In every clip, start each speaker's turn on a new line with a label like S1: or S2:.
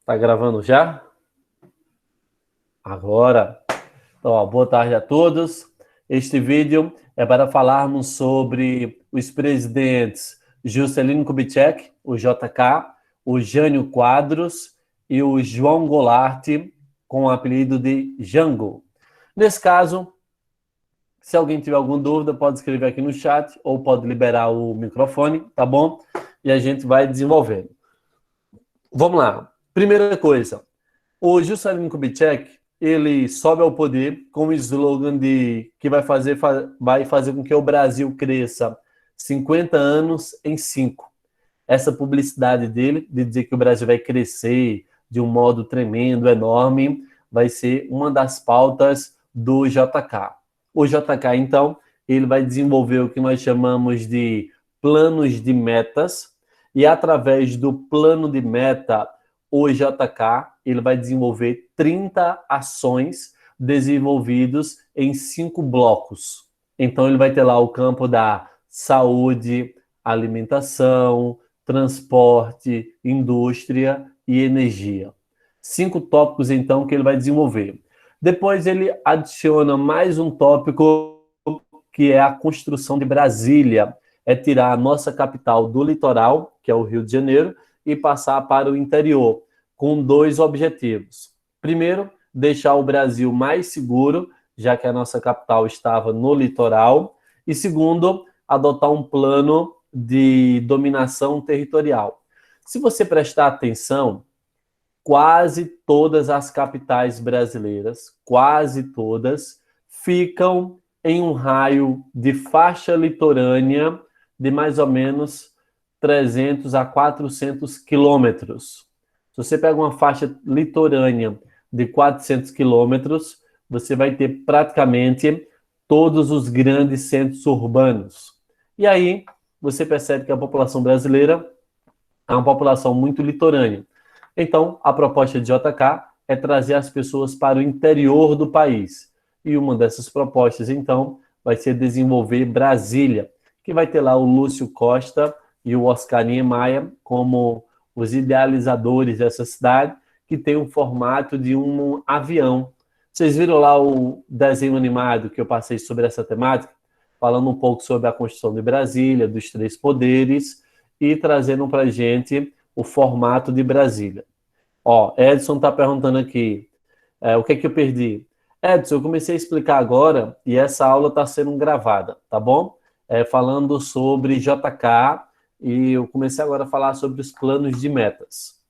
S1: Tá gravando já? Agora. Então, boa tarde a todos. Este vídeo é para falarmos sobre os presidentes Juscelino Kubitschek, o JK, o Jânio Quadros e o João Goulart, com o apelido de Jango. Nesse caso, se alguém tiver alguma dúvida, pode escrever aqui no chat ou pode liberar o microfone, tá bom? E a gente vai desenvolvendo. Vamos lá. Primeira coisa, o Juscelino Kubitschek, ele sobe ao poder com o slogan de que vai fazer com que o Brasil cresça 50 anos em 5. Essa publicidade dele, de dizer que o Brasil vai crescer de um modo tremendo, enorme, vai ser uma das pautas do JK. O JK, então, ele vai desenvolver o que nós chamamos de planos de metas, e através do plano de meta, o JK ele vai desenvolver 30 ações desenvolvidas em 5 blocos. Então, ele vai ter lá o campo da saúde, alimentação, transporte, indústria e energia. 5 tópicos, então, que ele vai desenvolver. Depois, ele adiciona mais um tópico, que é a construção de Brasília. É tirar a nossa capital do litoral, que é o Rio de Janeiro, e passar para o interior, com 2 objetivos. Primeiro, deixar o Brasil mais seguro, já que a nossa capital estava no litoral. E segundo, adotar um plano de dominação territorial. Se você prestar atenção, quase todas as capitais brasileiras, quase todas, ficam em um raio de faixa litorânea de mais ou menos 300 a 400 quilômetros. Se você pega uma faixa litorânea de 400 quilômetros, você vai ter praticamente todos os grandes centros urbanos. E aí, você percebe que a população brasileira é uma população muito litorânea. Então, a proposta de JK é trazer as pessoas para o interior do país. E uma dessas propostas, então, vai ser desenvolver Brasília, que vai ter lá o Lúcio Costa e o Oscar Niemeyer como os idealizadores dessa cidade, que tem um formato de um avião. Vocês viram lá o desenho animado que eu passei sobre essa temática, falando um pouco sobre a construção de Brasília, dos 3 poderes, e trazendo para a gente o formato de Brasília. Ó, Edson está perguntando aqui, o que é que eu perdi? Edson, eu comecei a explicar agora, e essa aula está sendo gravada, tá bom? Falando sobre JK, e eu comecei agora a falar sobre os planos de metas.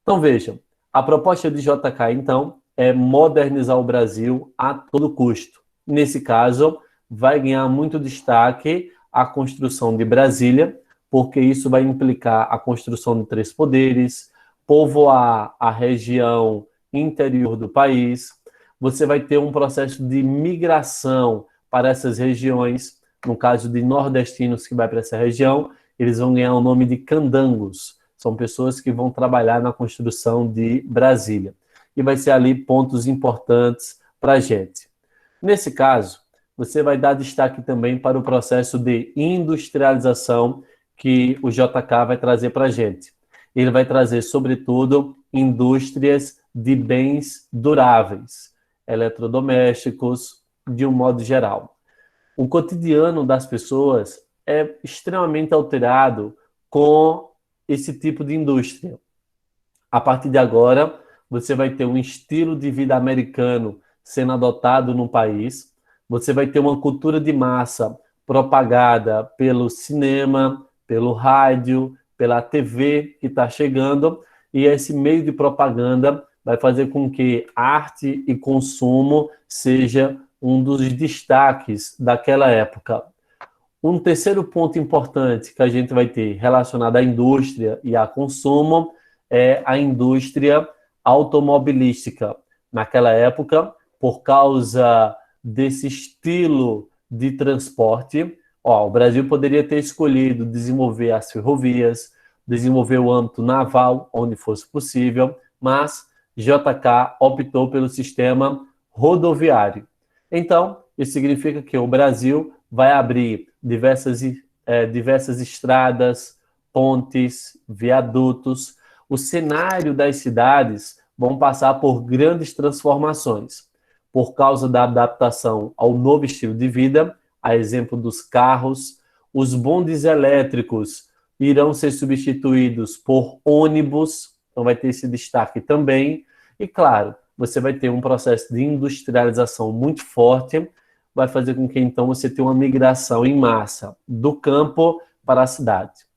S1: Então, vejam, a proposta de JK, então, é modernizar o Brasil a todo custo. Nesse caso, vai ganhar muito destaque a construção de Brasília, porque isso vai implicar a construção de 3 poderes, povoar a região interior do país. Você vai ter um processo de migração para essas regiões. No caso de nordestinos que vai para essa região, eles vão ganhar o nome de candangos. São pessoas que vão trabalhar na construção de Brasília. E vai ser ali pontos importantes para a gente. Nesse caso, você vai dar destaque também para o processo de industrialização que o JK vai trazer para a gente. Ele vai trazer, sobretudo, indústrias de bens duráveis, eletrodomésticos, de um modo geral. O cotidiano das pessoas é extremamente alterado com esse tipo de indústria. A partir de agora, você vai ter um estilo de vida americano sendo adotado no país, você vai ter uma cultura de massa propagada pelo cinema, pelo rádio, pela TV que está chegando, e esse meio de propaganda vai fazer com que arte e consumo seja um dos destaques daquela época. Um terceiro ponto importante que a gente vai ter relacionado à indústria e a consumo é a indústria automobilística. Naquela época, por causa desse estilo de transporte, o Brasil poderia ter escolhido desenvolver as ferrovias, desenvolver o âmbito naval, onde fosse possível, mas JK optou pelo sistema rodoviário. Então, isso significa que o Brasil vai abrir diversas estradas, pontes, viadutos. o cenário das cidades vão passar por grandes transformações, por causa da adaptação ao novo estilo de vida, a exemplo dos carros, os bondes elétricos irão ser substituídos por ônibus, então vai ter esse destaque também, e claro, você vai ter um processo de industrialização muito forte, vai fazer com que então você tenha uma migração em massa do campo para a cidade.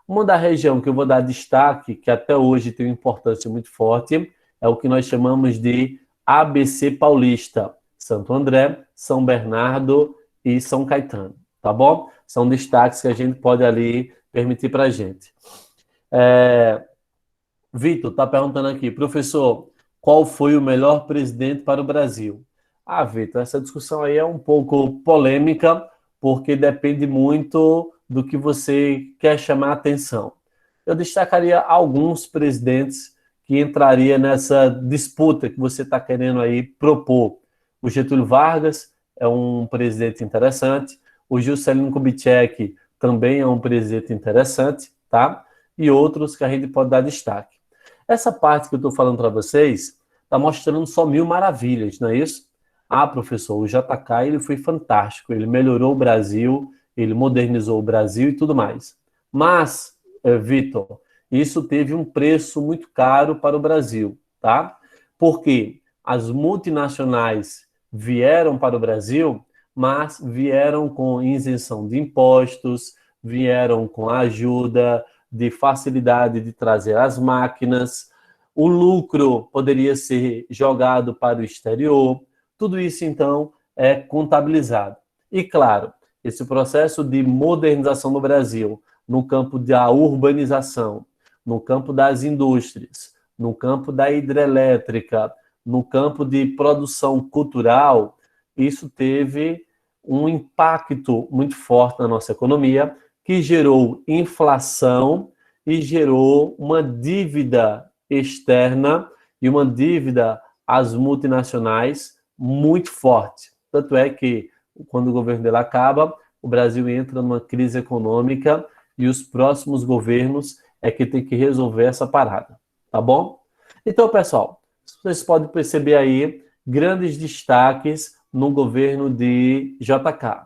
S1: Uma da região que eu vou dar destaque, que até hoje tem uma importância muito forte, é o que nós chamamos de ABC Paulista, Santo André, São Bernardo e São Caetano, tá bom? São destaques que a gente pode ali permitir para a gente. Vitor está perguntando aqui, professor, qual foi o melhor presidente para o Brasil? Ah, Vitor, essa discussão aí é um pouco polêmica, porque depende muito do que você quer chamar a atenção. Eu destacaria alguns presidentes que entraria nessa disputa que você está querendo aí propor. O Getúlio Vargas é um presidente interessante, o Juscelino Kubitschek também é um presidente interessante, tá? E outros que a gente pode dar destaque. Essa parte que eu estou falando para vocês está mostrando só mil maravilhas, não é isso? Ah, professor, o JK ele foi fantástico, ele melhorou o Brasil, ele modernizou o Brasil e tudo mais. Mas, Vitor, isso teve um preço muito caro para o Brasil, tá? Porque as multinacionais vieram para o Brasil, mas vieram com isenção de impostos, vieram com a ajuda de facilidade de trazer as máquinas, o lucro poderia ser jogado para o exterior, tudo isso, então, é contabilizado. E, claro, esse processo de modernização no Brasil, no campo da urbanização, no campo das indústrias, no campo da hidrelétrica, no campo de produção cultural, isso teve um impacto muito forte na nossa economia, que gerou inflação e gerou uma dívida externa e uma dívida às multinacionais muito forte. Tanto é que, quando o governo dele acaba, o Brasil entra numa crise econômica e os próximos governos é que tem que resolver essa parada, tá bom? Então, pessoal, vocês podem perceber aí grandes destaques no governo de JK.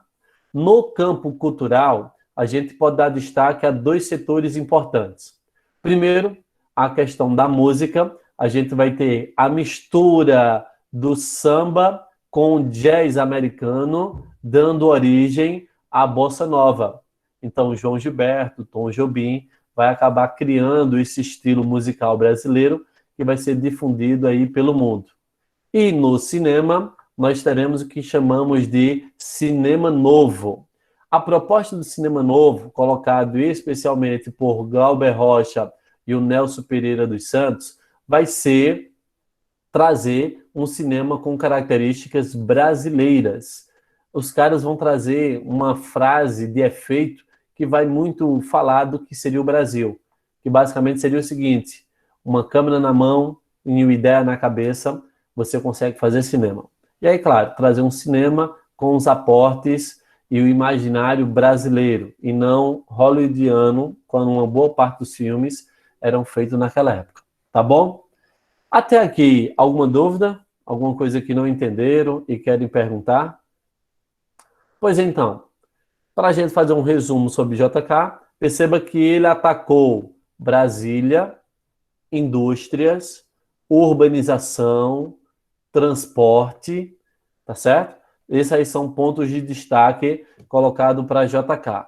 S1: No campo cultural, a gente pode dar destaque a dois setores importantes. Primeiro, a questão da música. A gente vai ter a mistura do samba com o jazz americano, dando origem à bossa nova. Então, João Gilberto, Tom Jobim, vai acabar criando esse estilo musical brasileiro que vai ser difundido aí pelo mundo. E no cinema, nós teremos o que chamamos de cinema novo. A proposta do cinema novo, colocado especialmente por Glauber Rocha e o Nelson Pereira dos Santos, vai ser trazer um cinema com características brasileiras. Os caras vão trazer uma frase de efeito que vai muito falar do que seria o Brasil, que basicamente seria o seguinte: uma câmera na mão e uma ideia na cabeça, você consegue fazer cinema. E aí, claro, trazer um cinema com os aportes e o imaginário brasileiro, e não hollywoodiano, quando uma boa parte dos filmes eram feitos naquela época. Tá bom? Até aqui, alguma dúvida? Alguma coisa que não entenderam e querem perguntar? Pois então, para a gente fazer um resumo sobre JK, perceba que ele atacou Brasília, indústrias, urbanização, transporte, tá certo? Esses aí são pontos de destaque colocado para JK.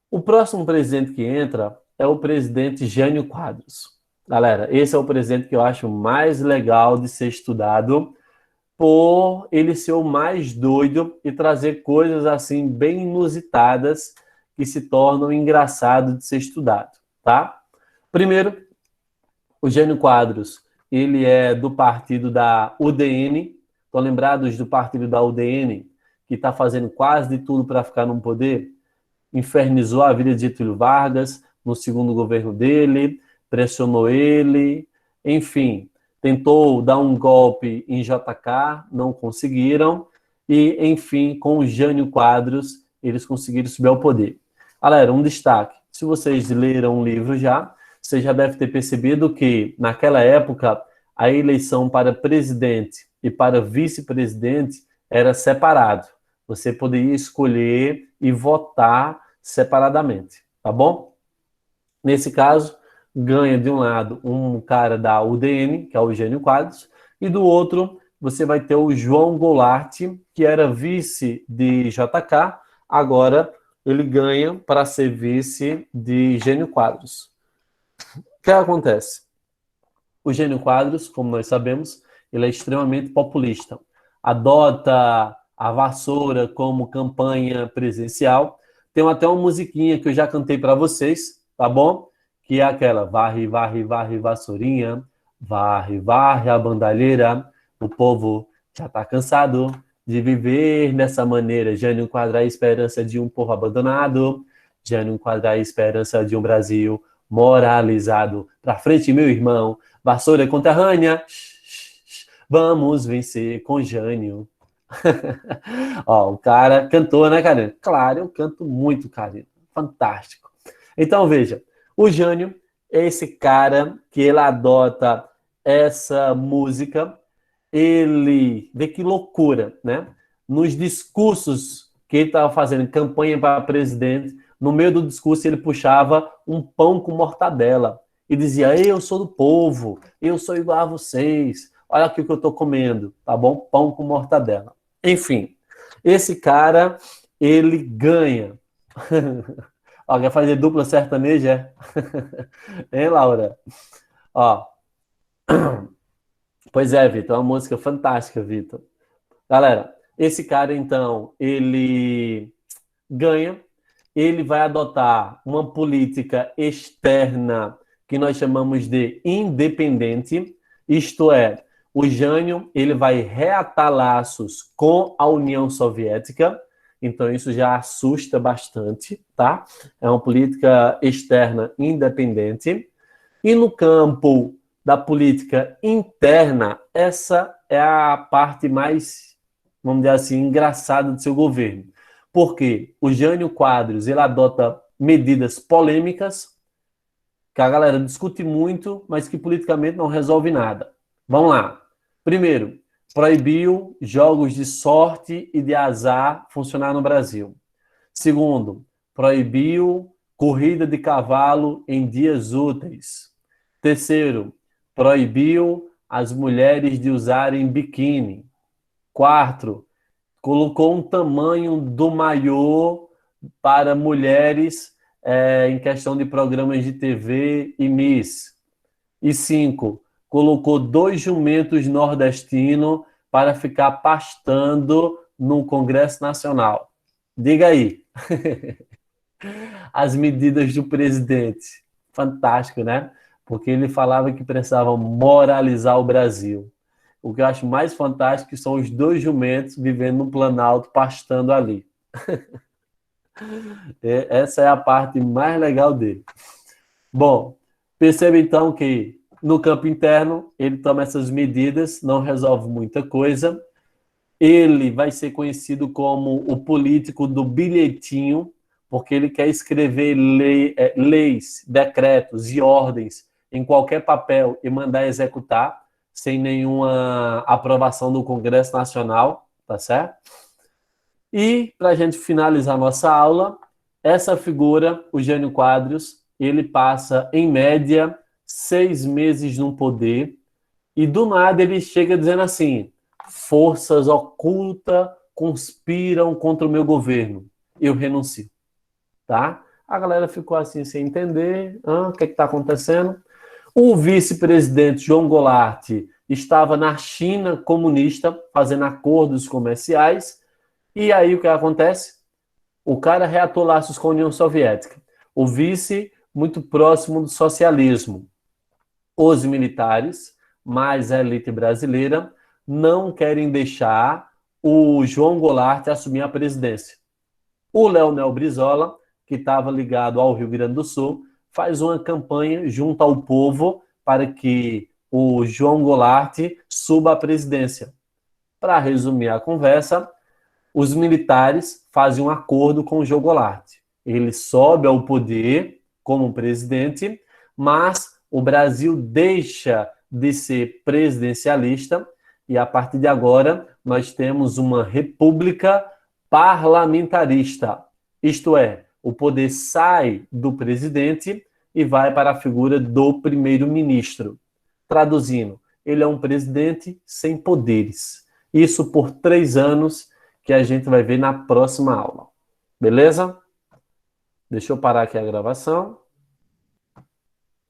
S1: O próximo presidente que entra é o presidente Jânio Quadros. Galera, esse é o presidente que eu acho mais legal de ser estudado, por ele ser o mais doido e trazer coisas assim bem inusitadas que se tornam engraçado de ser estudado, tá? Primeiro, o Jânio Quadros, ele é do partido da UDN. Estão lembrados do partido da UDN, que está fazendo quase de tudo para ficar no poder? Infernizou a vida de Getúlio Vargas no segundo governo dele, pressionou ele, enfim, tentou dar um golpe em JK, não conseguiram, e, enfim, com o Jânio Quadros, eles conseguiram subir ao poder. Galera, um destaque, se vocês leram o livro já, você já deve ter percebido que, naquela época, a eleição para presidente e para vice-presidente era separado. Você poderia escolher e votar separadamente, tá bom? Nesse caso, ganha de um lado um cara da UDN, que é o Jânio Quadros, e do outro você vai ter o João Goulart, que era vice de JK, agora ele ganha para ser vice de Jânio Quadros. O que acontece? O Jânio Quadros, como nós sabemos, ele é extremamente populista. Adota a vassoura como campanha presidencial. Tem até uma musiquinha que eu já cantei para vocês, tá bom? Que é aquela: varre, varre, varre, vassourinha, varre, varre a bandalheira. O povo já está cansado de viver dessa maneira. Jânio Quadros é a esperança de um povo abandonado. Jânio Quadros é a esperança de um Brasil moralizado. Pra frente, meu irmão. Vassoura conterrânea. Vamos vencer com Jânio. Ó, o cara cantou, né, Karina? Claro, eu canto muito, Karina. Fantástico. Então, veja, o Jânio é esse cara que ele adota essa música. Ele, vê que loucura, né? Nos discursos que ele estava fazendo, campanha para presidente, no meio do discurso ele puxava um pão com mortadela e dizia: eu sou do povo, eu sou igual a vocês, olha aqui o que eu estou comendo, tá bom? Pão com mortadela. Enfim, esse cara, ele ganha. Alguém vai fazer dupla sertaneja? Hein, Laura? Ó. Pois é, Vitor, é uma música fantástica, Vitor. Galera, esse cara, então, ele ganha, ele vai adotar uma política externa que nós chamamos de independente, isto é, o Jânio, ele vai reatar laços com a União Soviética, então isso já assusta bastante, tá? É uma política externa independente. E no campo da política interna, essa é a parte mais, vamos dizer assim, engraçada do seu governo. Porque o Jânio Quadros, ele adota medidas polêmicas, que a galera discute muito, mas que politicamente não resolve nada. Vamos lá. Primeiro, proibiu jogos de sorte e de azar funcionar no Brasil. Segundo, proibiu corrida de cavalo em dias úteis. Terceiro, proibiu as mulheres de usarem biquíni. Quarto, colocou um tamanho do maiô para mulheres em questão de programas de TV e Miss. E cinco, colocou 2 jumentos nordestinos para ficar pastando no Congresso Nacional. Diga aí. As medidas do presidente. Fantástico, né? Porque ele falava que precisava moralizar o Brasil. O que eu acho mais fantástico são os 2 jumentos vivendo no Planalto, pastando ali. Essa é a parte mais legal dele. Bom, perceba então que no campo interno ele toma essas medidas, não resolve muita coisa. Ele vai ser conhecido como o político do bilhetinho, porque ele quer escrever leis, decretos e ordens em qualquer papel e mandar executar, sem nenhuma aprovação do Congresso Nacional, tá certo? E, para a gente finalizar nossa aula, essa figura, o Jânio Quadros, ele passa, em média, 6 meses no poder, e do nada ele chega dizendo assim: forças ocultas conspiram contra o meu governo, eu renuncio. Tá? A galera ficou assim sem entender o que está acontecendo. O vice-presidente João Goulart estava na China comunista fazendo acordos comerciais. E aí o que acontece? O cara reatou laços com a União Soviética. O vice, muito próximo do socialismo. Os militares, mais a elite brasileira, não querem deixar o João Goulart assumir a presidência. O Leonel Brizola, que estava ligado ao Rio Grande do Sul, faz uma campanha junto ao povo para que o João Goulart suba à presidência. Para resumir a conversa, os militares fazem um acordo com o João Goulart. Ele sobe ao poder como presidente, mas o Brasil deixa de ser presidencialista e, a partir de agora, nós temos uma república parlamentarista. Isto é, o poder sai do presidente e vai para a figura do primeiro-ministro. Traduzindo, ele é um presidente sem poderes. Isso por 3 anos, que a gente vai ver na próxima aula. Beleza? Deixa eu parar aqui a gravação.